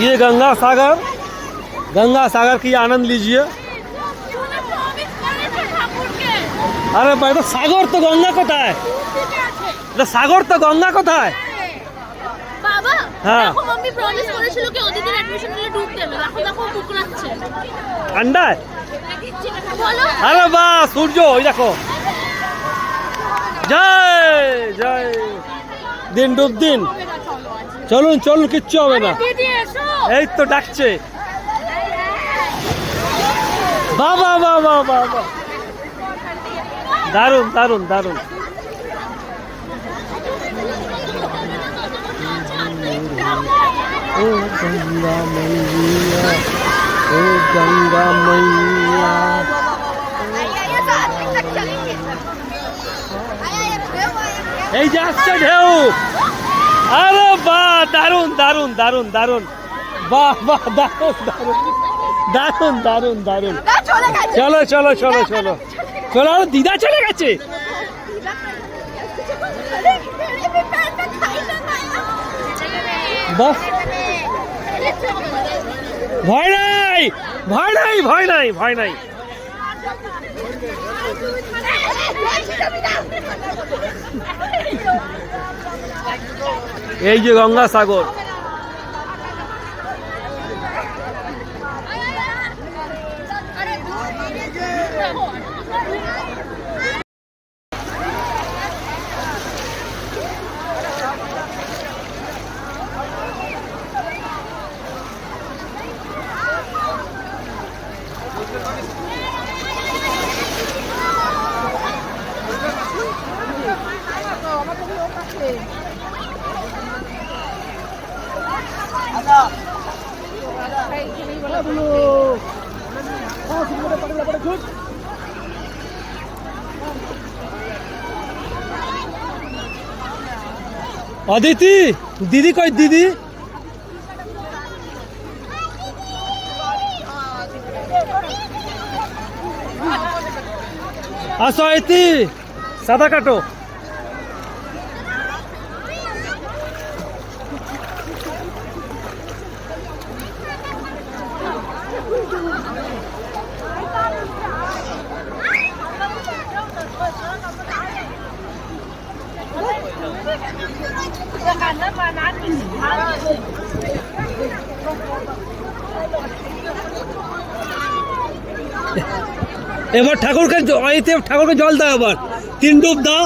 ये गंगा सागर की आनंद लीजिए। अरे भाई तो सागर तो गंगा কোথায়? না সাগর তো গঙ্গা কোথায়? বাবা হ্যাঁ দেখো মাম্মি প্রমিস করেছিল কি ওদিনের অ্যাডমিশন নিলে ডুব দেবে, এখন দেখো বুকরাচ্ছে ঠান্ডায়। বলো আরে বাহ সূর্য ওই দেখো। জয় জয় দিন ডুব দিন। চলুন চলুন কিচ্ছু হবে না। দিদি এসো। এই তো ডাকছে। বাবা বাবা বাবা দারুন দারুন দারুন। ओ गंगा मैया, ओ गंगा मैया। এই যে আসছে ঢেউ। আরে বাহ দারুন দারুন দারুন দারুন। বাহ বাহ দারুন দারুন দারুন দারুন দারুন। চলো চলো চলো চলো চলো। দিদা চলে গেছে। বাহ ভয় নাই ভয় নাই ভয় নাই ভয় নাই। এই যে গঙ্গা সাগর। অদিতি দিদি কই দিদি? আসো ইতি সাদা কাটো। এবার ঠাকুরকে জল দাও। এবার 3 ডুব দাও।